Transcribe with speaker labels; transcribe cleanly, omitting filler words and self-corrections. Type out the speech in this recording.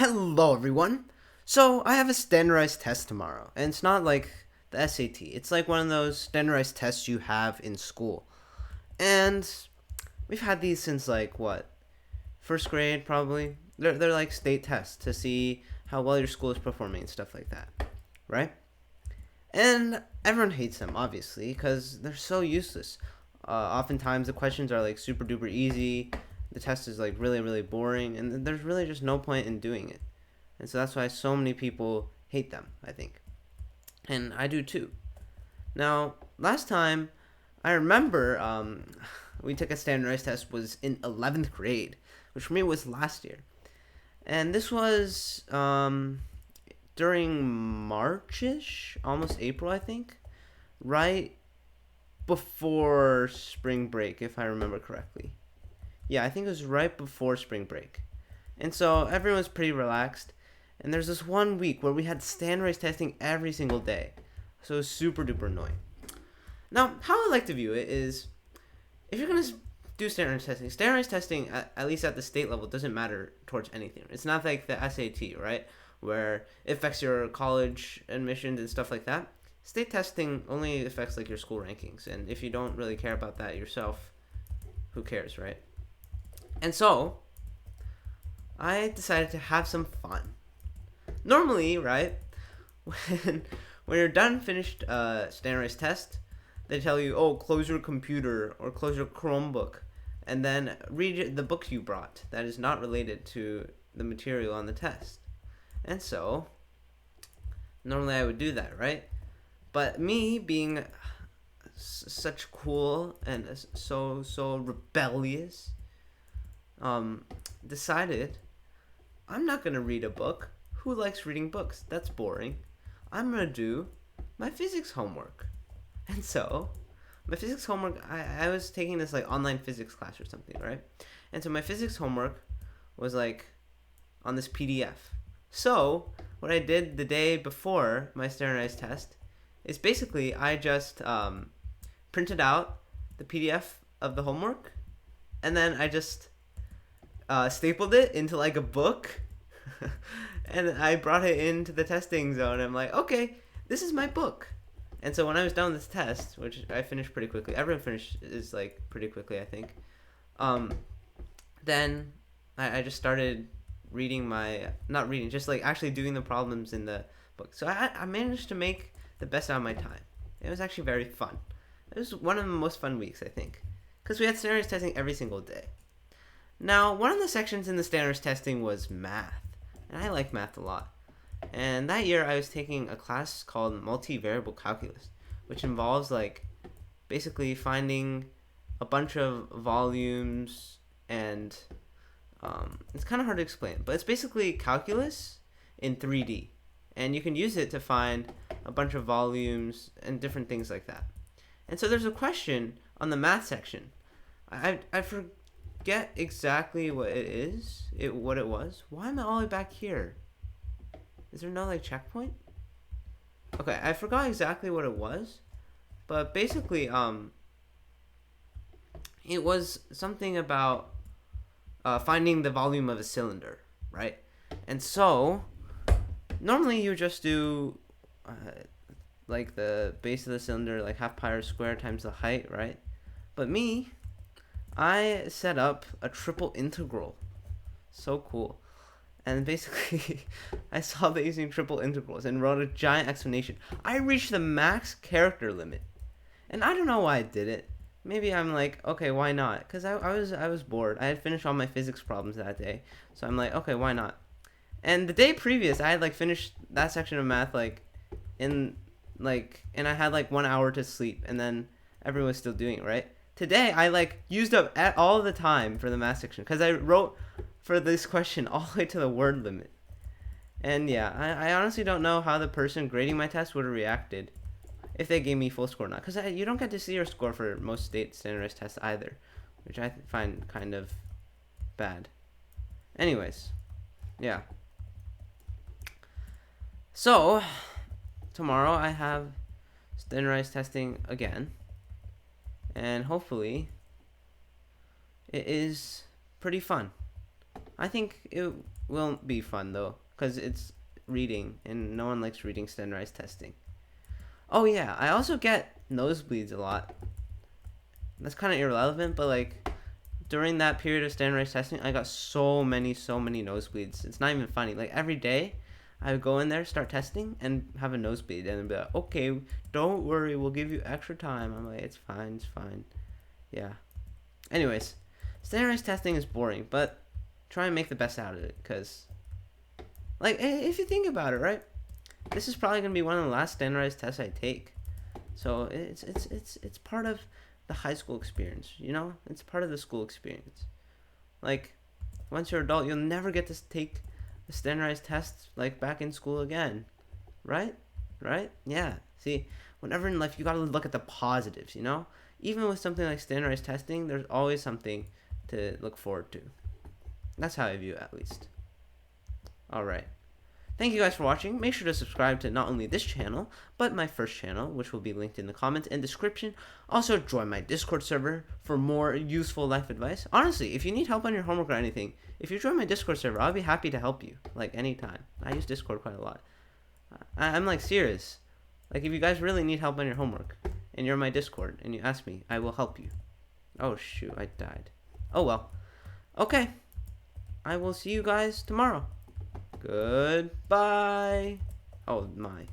Speaker 1: Hello, everyone. So, I have a standardized test tomorrow, and it's not like the SAT. It's like one of those standardized tests you have in school. And we've had these since like what? First grade probably. They're like state tests to see how well your school is performing and stuff like that, right? And everyone hates them, obviously, because they're so useless. Oftentimes, the questions are like super duper easy. The test is like really, really boring, and there's really just no point in doing it. And so that's why so many people hate them, I think. And I do too. Now, last time, I remember we took a standardized test was in 11th grade, which for me was last year. And this was during Marchish, almost April, I think, right before spring break, if I remember correctly. Yeah, I think it was right before spring break. And so everyone was pretty relaxed. And there's this one week where we had standardized testing every single day. So it was super duper annoying. Now, how I like to view it is if you're going to do standardized testing, at least at the state level, doesn't matter towards anything. It's not like the SAT, right? Where it affects your college admissions and stuff like that. State testing only affects like your school rankings. And if you don't really care about that yourself, who cares, right? And so, I decided to have some fun. Normally, right, when you're done, finished standardized test, they tell you, oh, close your computer or close your Chromebook, and then read the book you brought that is not related to the material on the test. And so, normally I would do that, right? But me being such cool and so rebellious, decided I'm not gonna read a book. Who likes reading books? That's boring. I'm gonna do my physics homework. And so, my physics homework, I was taking this like online physics class or something, right? And so my physics homework was like on this PDF. So, what I did the day before my standardized test is basically I just printed out the PDF of the homework, and then I just stapled it into like a book, and I brought it into the testing zone. I'm like, okay, this is my book. And so when I was done with this test, which I finished pretty quickly, everyone finishes like pretty quickly, I think. Um, then I just started reading not reading, just like actually doing the problems in the book. So I managed to make the best out of my time. It was actually very fun. It was one of the most fun weeks, I think, because we had standards testing every single day. Now, one of the sections in the standards testing was math, and I like math a lot. And that year I was taking a class called multivariable calculus, which involves like basically finding a bunch of volumes and it's kind of hard to explain, but it's basically calculus in 3D. And you can use it to find a bunch of volumes and different things like that. And so there's a question on the math section. I forget exactly what what it was. Why am I all the way back here? Is there no like checkpoint? Okay, I forgot exactly what it was, but basically, it was something about finding the volume of a cylinder, right? And so, normally you just do like the base of the cylinder, like half pi r squared times the height, right? But I set up a triple integral. So cool. And basically, I solved it using triple integrals and wrote a giant explanation. I reached the max character limit. And I don't know why I did it. Maybe I'm like, okay, why not? Because I was bored. I had finished all my physics problems that day. So I'm like, okay, why not? And the day previous, I had like finished that section of math in and I had like 1 hour to sleep. And then everyone was still doing it, right? Today, I like used up all the time for the math section. Because I wrote for this question all the way to the word limit. And yeah, I honestly don't know how the person grading my test would have reacted if they gave me full score or not. Because you don't get to see your score for most state standardized tests either, which I find kind of bad. Anyways, yeah. So, tomorrow I have standardized testing again. And hopefully, it is pretty fun. I think it will be fun though, because it's reading, and no one likes reading standardized testing. Oh yeah, I also get nosebleeds a lot. That's kind of irrelevant, but like during that period of standardized testing, I got so many nosebleeds. It's not even funny. Like every day, I would go in there, start testing, and have a nosebleed, and be like, "Okay, don't worry, we'll give you extra time." I'm like, "It's fine, it's fine." Yeah. Anyways, standardized testing is boring, but try and make the best out of it, cause, like, if you think about it, right? This is probably gonna be one of the last standardized tests I take, so it's part of the high school experience. You know, it's part of the school experience. Like, once you're an adult, you'll never get to take the standardized tests like back in school again, right? Right? Yeah. See, whenever in life you gotta look at the positives. You know, even with something like standardized testing, there's always something to look forward to. That's how I view it, at least. All right. Thank you guys for watching. Make sure to subscribe to not only this channel, but my first channel, which will be linked in the comments and description. Also, join my Discord server for more useful life advice. Honestly, if you need help on your homework or anything, if you join my Discord server, I'll be happy to help you, like, anytime. I use Discord quite a lot. I'm, like, serious. Like, if you guys really need help on your homework, and you're in my Discord, and you ask me, I will help you. Oh, shoot, I died. Oh, well. Okay. I will see you guys tomorrow. Goodbye. Oh my.